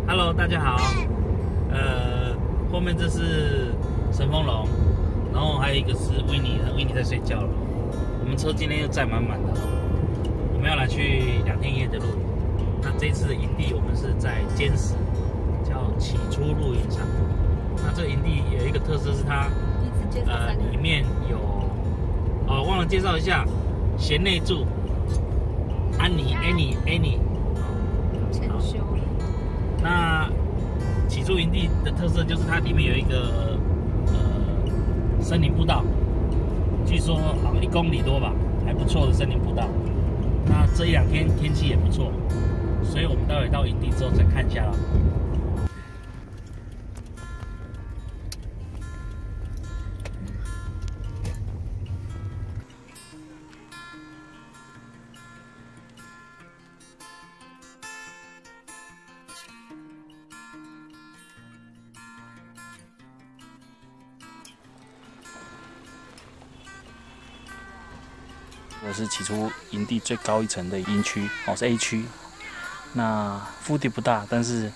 Hello， 大家好。后面这是神风龙，然后还有一个是维尼的，维尼在睡觉了。我们车今天又载满满的，我们要来去2天1夜的露营。那这次的营地我们是在尖石，叫起初露营场。那这个营地有一个特色是它，里面有忘了介绍一下，贤内助安妮 Annie。那起初营地的特色就是它里面有一个森林步道，据说好像1公里多吧，还不错的森林步道。那这1、2天天气也不错，所以我们待会到营地之后再看一下了。这是起初营地最高一层的营区，是 A 区。那腹地不大，但是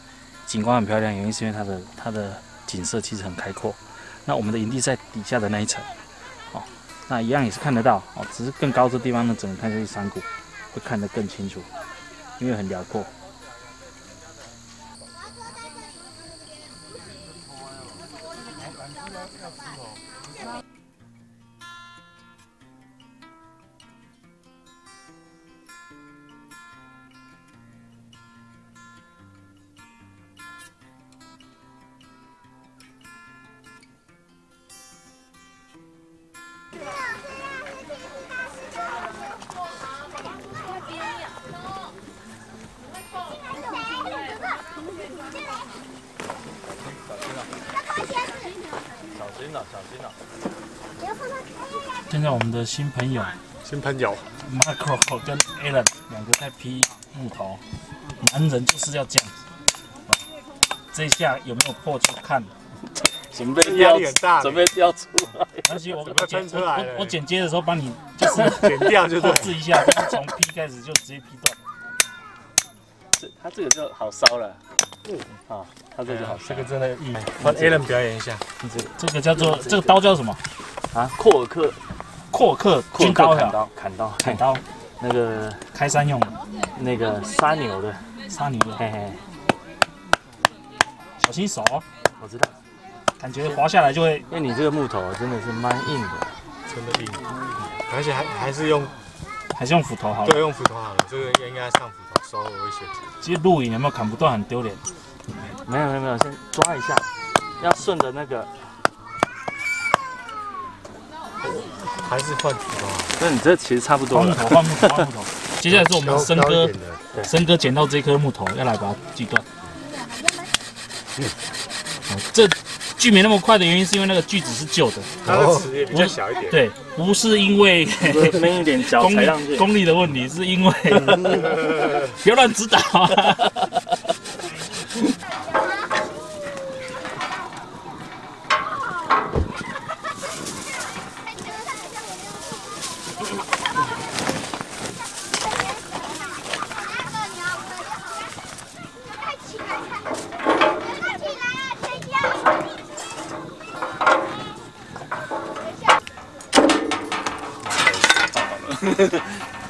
景观很漂亮，原因是因为它的景色其实很开阔。那我们的营地在底下的那一层，那一样也是看得到，只是更高的地方呢，整个看下去山谷会看得更清楚，因为很辽阔。小心了！现在我们的新朋友 Marco 跟 Alan 2个在劈木头，男人就是要这样子。这一下有没有破就看，准备掉出来。而且我剪接的时候帮你就是剪掉就克制一下，就是从劈开始就直接劈断。它这个就好烧了。它这个就好烧。这个真的硬。帮 Alan 表演一下。这个叫做这个刀叫什么？阔克军刀，砍刀，那个开山用的，那个杀牛的，嘿嘿，小心手哦。我知道，感觉滑下来就会，因为你这个木头真的是蛮硬的，真的硬，而且还是用斧头好了。对，用斧头好了，这个应该上斧头稍微危险。其实露营有没有砍不断很丢脸？没有，先抓一下，要顺着那个。还是换斧头。那你这其实差不多了。换木头。接下来是我们森哥捡到这棵木头，要来把它锯断。这锯没那么快的原因是因为那个锯子是旧的，它的齿也比较小一点。对，不是因为闷一点脚踩上去功力的问题，是因为不要乱指导啊。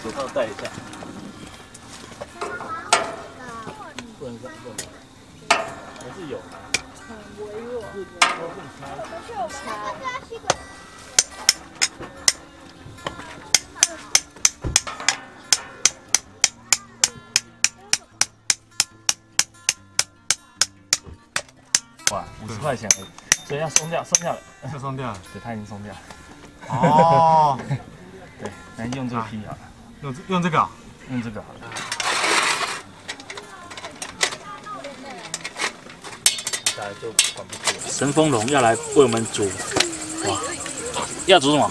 手套戴一下。不能还是有。很微弱。哇，50块钱而已，所以要松掉了。是松掉了。对，它已经松掉了。哦。对，来用这个劈好了。用这个啊？用这个好了。大家就管不住了。神风龙要来为我们煮，哇，要煮什么？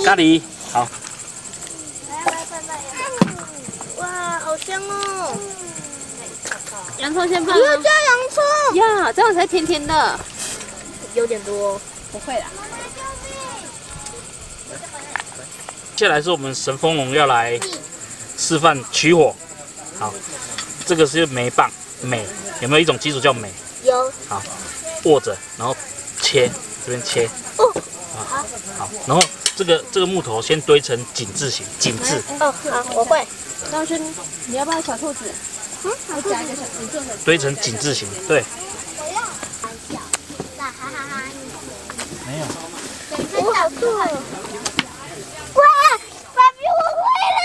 咖喱。好。哇，好香哦！洋葱先放。不要加洋葱呀，这样才甜甜的。有点多，不会啦。接下来是我们神风龙要来示范取火。好，这个是镁棒，镁有没有一种金属叫镁？有。好，握着，然后切，这边切。哦。好，然后这个木头先堆成井字形，井字。哦，好，我会。张轩，你要不要小兔子？嗯，我夹一个小，你做的。堆成井字形，对。没有。我好酷哦！哇，爸比我会了！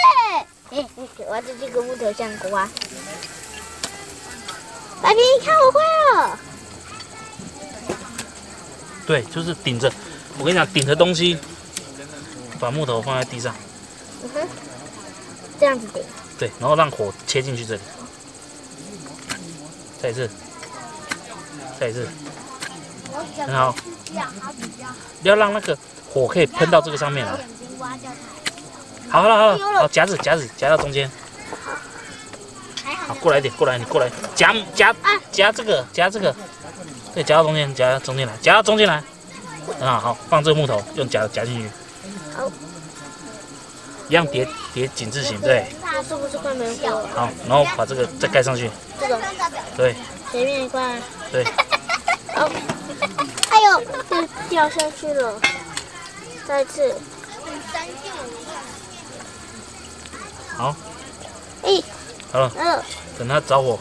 哎，我的这个木头像瓜。爸比，你看我会了。对，就是顶着。我跟你讲，顶着东西，把木头放在地上。嗯哼，这样子顶。对，然后让火切进去这里。再一次，再一次，很好。要让那个火可以喷到这个上面来。好了好了，好夹子夹到中间。好，过来一点，过来你过来，夹这个，对，夹到中间，夹到中间来，夹到中间来。很好，好，放这个木头，用夹进去。好。一样叠井字形，对。是不是快没火了？好，然后把这个再盖上去。这种。对。前面一块。对。好。哎呦，就掉下去了。再一次。好。哎。好了。等它着火。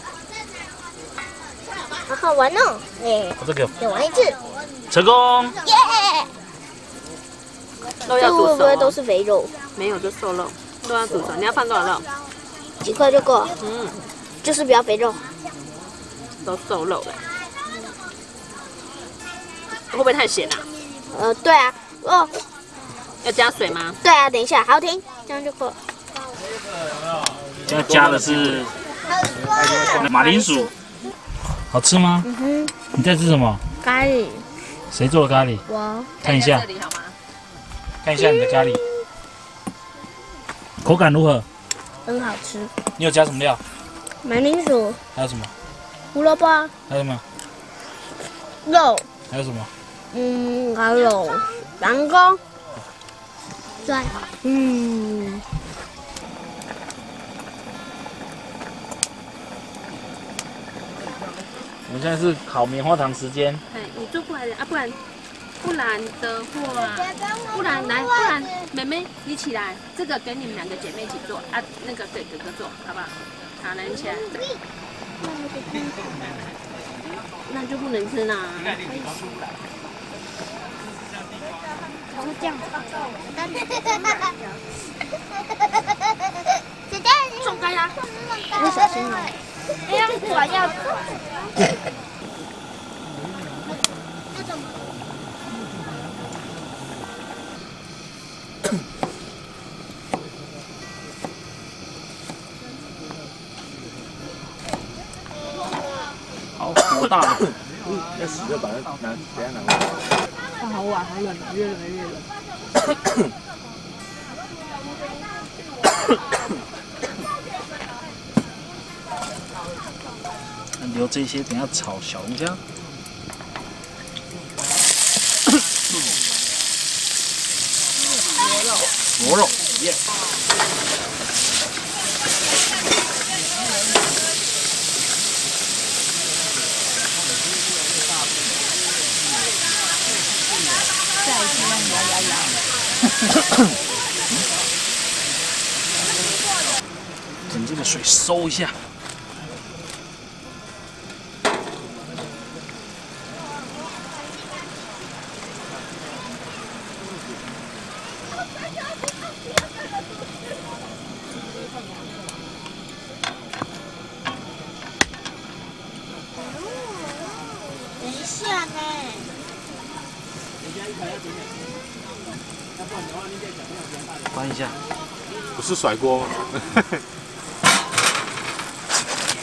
好好玩哦！哎。把这个。再玩一次。成功。耶！肉要煮熟、哦。会不会都是肥肉？没有，就瘦肉。肉要煮熟，你要放多少肉？几块就够。嗯，就是不要肥肉。都瘦肉了。会不会太咸啊？对啊。哦。要加水吗？对啊，等一下，好停，这样就够了。现在加的是马铃薯，好吃吗？嗯哼。你在吃什么？咖喱。谁做的咖喱？我。看一下。这里好吗？看一下你的咖喱，口感如何？很好吃。你有加什么料？马铃薯。还有什么？胡萝卜。还有什么？肉。还有什么？还有南瓜。对。我们现在是烤棉花糖时间。哎，你做过来的啊，不然的话，不然，妹妹你起来，这个给你们两个姐妹一起做啊，那个给哥哥做，好不好？好，来你起来。那就不能吃啦。就这样子。姐姐，松开呀！你小心哦。哎呀，我要。好，多大了？要洗就把它等下拿过来。它好晚，好冷，越冷越冷。留这些，等下炒小龙虾。螺肉，耶！等这个水收一下。等一下呢。关一下。不是甩锅吗？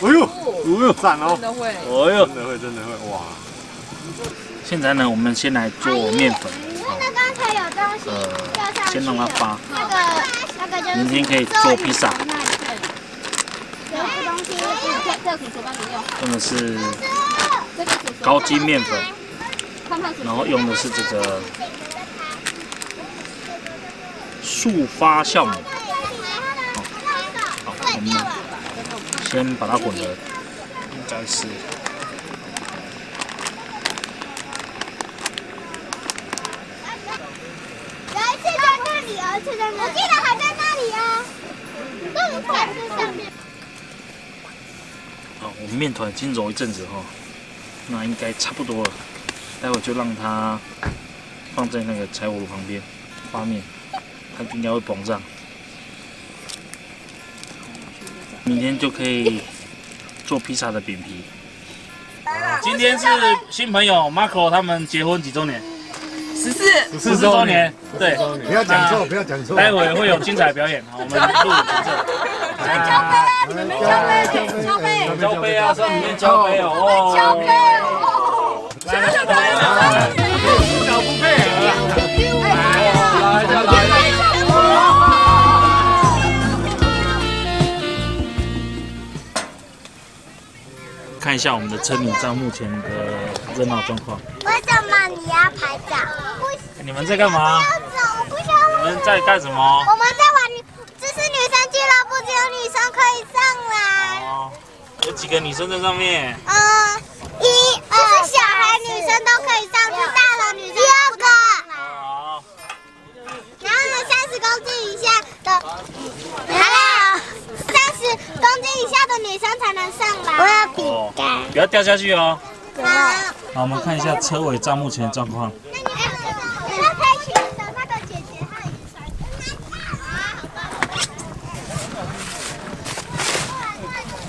哎呦，赞哦！真的会。哎呦，真的会，哇！现在呢，我们先来做面粉。那刚才有东西掉上去。先让它发。那个就是。明天可以做披萨。有个东西，这个叔叔帮你用。用的是高筋面粉，然后用的是这个速发酵母。好，我们先把它混合，应该是。 我记得还在那里啊，都在上面。好，我们面团已经揉一阵子哈，那应该差不多了。待会就让它放在那个柴火炉旁边发面，它应该会膨胀。明天就可以做披萨的饼皮。今天是新朋友 Marco 他们结婚几周年？14周年，对，不要讲错，不要讲错。待会会有精彩表演，好，我们录影这。交杯啊，上里面交杯哦。交杯哦。来，小不配合。来，再来。看一下我们的车顶帐目前的热闹状况。为什么你要拍照？你们在干嘛？我不想。你们在干什么？我们在玩，这是女生俱乐部，只有女生可以上来。哦，有几个女生在上面？就是小孩女生都可以上去，大人女生2个。好。然后呢，30公斤以下的，还有30公斤以下的女生才能上来。我要饼干。不要掉下去哦。好。好，我们看一下车尾帐目前的状况。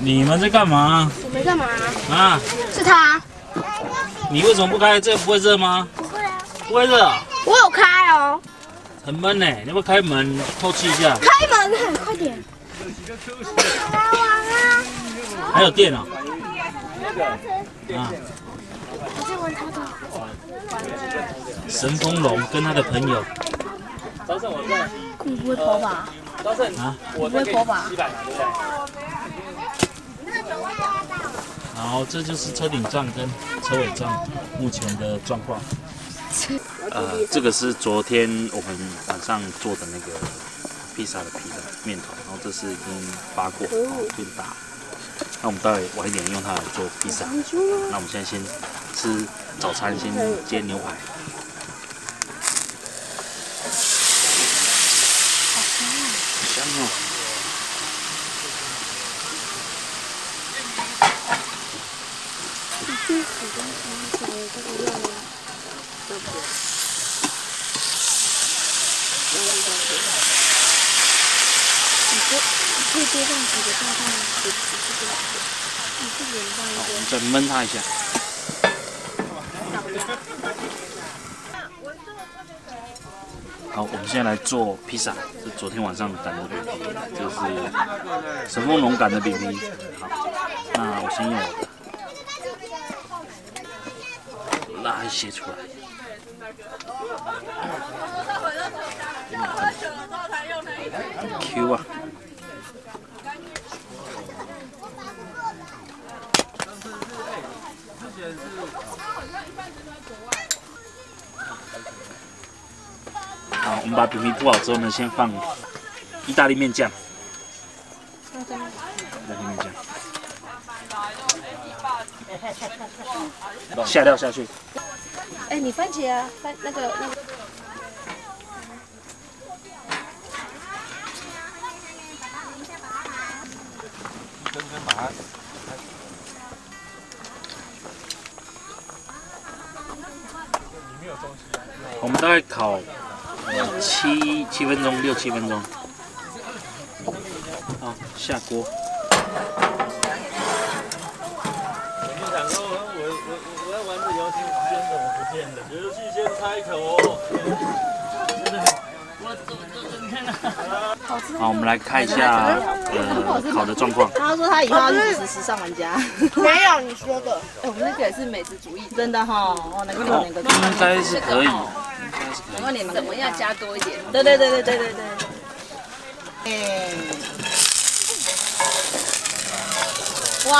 你们在干嘛？我没干嘛，啊？是他。你为什么不开？这个不会热吗？不会啊。不会热。我有开哦。很闷呢，你要不要开门透气一下？开门，快点。来玩啊！还有电哦。啊。神风龙跟他的朋友。早上我在。你不会跑吧？早上啊？我在给西板对不对？好，这就是车顶帐跟车尾帐目前的状况。这个是昨天我们晚上做的那个披萨的皮的面团，然后这是已经发过，变大。那我们待会晚一点用它来做披萨。那我们现在先吃早餐，先煎牛排。香哦！好，我们再焖它一下。好，我们现在来做披萨。这昨天晚上擀的饼皮，这是神风龙擀的饼皮。好，那我先用我的拉一些出来。很 Q 啊！好，我们把饼皮铺好之后呢，先放意大利面酱。意大利面酱。下料下去。哎，你番茄啊，那个。我们大概烤7分钟，6、7分钟。好，下锅。你想说我在玩这游戏，时间怎么不见了？游戏先开头。好，我们来看一下烤的状况。他说他以后要去时尚玩家。没有你说的。哎，我们那个也是美食主义，真的哈。哦，哪个哪个？应该是可以。难怪你们怎么样加多一点？对。哎，哇！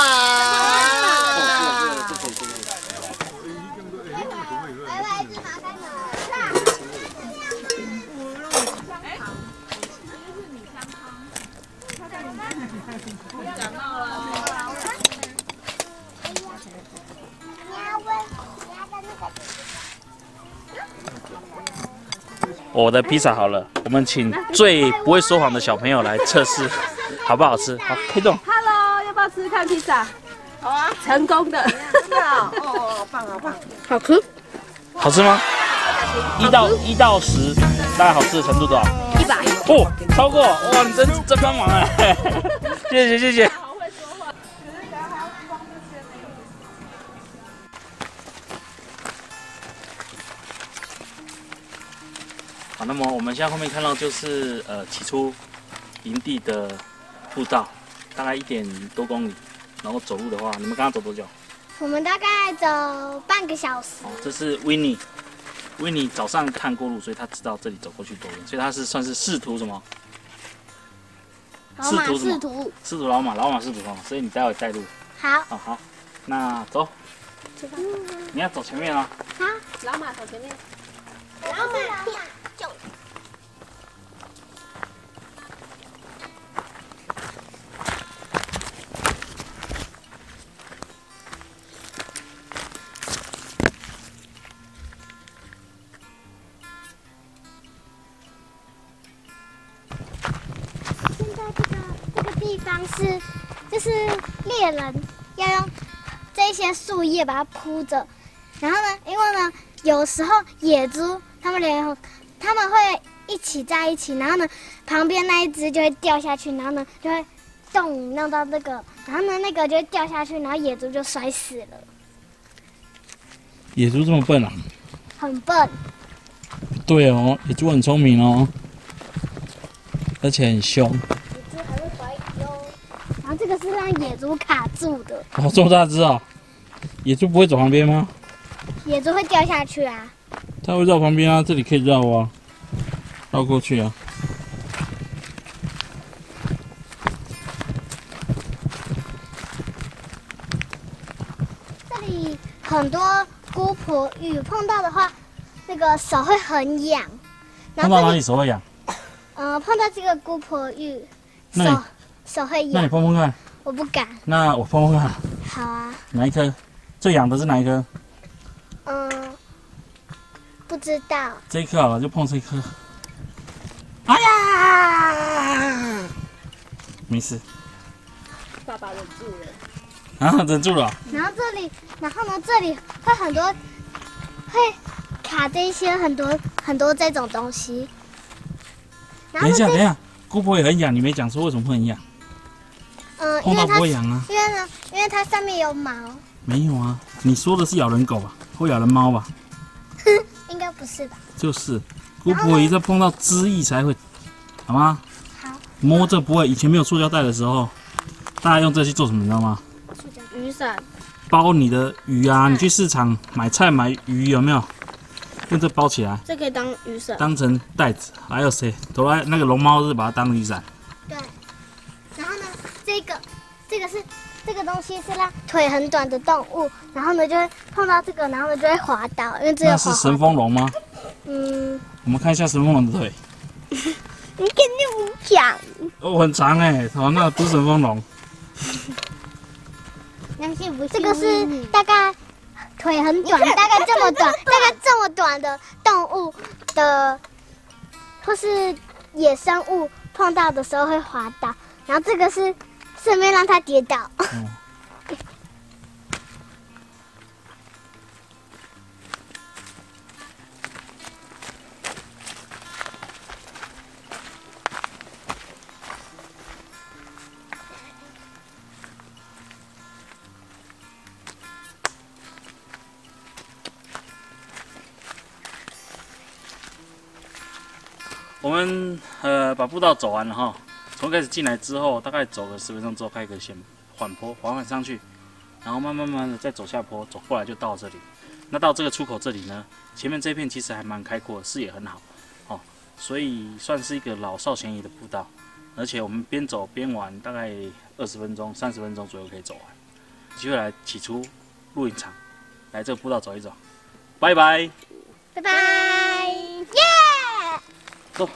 我的披萨好了，我们请最不会说谎的小朋友来测试，好不好吃？好，开动。Hello， 要不要吃吃看披萨？好啊，成功的，真的哦，棒好棒，好吃。好吃吗？1到10，大概好吃的程度多少100。哦，超过哇！你真帮忙哎，谢谢。好，那么我们现在后面看到就是起初营地的步道，大概1点多公里，然后走路的话，你们刚刚走多久？我们大概走半个小时。哦，这是Winnie早上看过路，所以他知道这里走过去多远，所以他是算是仕途什么？老马仕途。仕途老马仕途哦，所以你待会带路。好。好，那走。你要走前面啊。好。老马走前面。老马就。地方就是猎人要用这些树叶把它铺着，然后呢，因为呢，有时候野猪它们会一起在一起，然后呢，旁边那一只就会掉下去，然后呢就会弄到那个，然后呢那个就会掉下去，然后野猪就摔死了。野猪这么笨啊？很笨。对哦，野猪很聪明哦，而且很凶。这个是让野猪卡住的。哦，这么大只啊！野猪不会走旁边吗？野猪会掉下去啊。它会绕旁边啊，这里可以绕啊，绕过去啊。这里很多姑婆芋，碰到的话，那个手会很痒。碰到哪里手会痒？碰到这个姑婆芋，手会痒。那你碰碰看。我不敢。那我碰碰看。好啊。哪一颗？最痒的是哪一颗？不知道。这一颗好了，就碰这一颗。哎呀！没事。爸爸忍住了。啊，忍住了。然后这里会很多，会卡这些很多这种东西。等一下，姑婆也很痒，你没讲说为什么会很痒？碰到不会痒啊。因为它上面有毛。没有啊，你说的是咬人狗吧？会咬人猫吧？应该不是吧？就是，姑婆一再碰到汁液才会，好吗？好。摸这不会，以前没有塑胶袋的时候，大家用这去做什么，你知道吗？雨伞。包你的鱼啊，你去市场买菜买鱼有没有？用这包起来。这可以当雨伞。当成袋子，还有谁？哆啦那个龙猫是把它当雨伞。对。然后呢，这个东西是让腿很短的动物，然后呢就会碰到这个，然后呢就会滑倒，因为这个。那是神风龙吗？我们看一下神风龙的腿。你肯定不讲。哦，很长哎，哦，那不是神风龙。这个是大概腿很短，大概这么短的动物的，或是野生物碰到的时候会滑倒，然后这个是顺便让它跌倒。我们把步道走完了哈，从开始进来之后，大概走个10分钟之后，开个缓坡，缓缓上去，然后慢慢的再走下坡，走过来就到这里。那到这个出口这里呢，前面这片其实还蛮开阔，视野很好，哦，所以算是一个老少咸宜的步道。而且我们边走边玩，大概20分钟、30分钟左右可以走完。机会来起初露营场，来这个步道走一走，拜拜，拜拜，耶！走。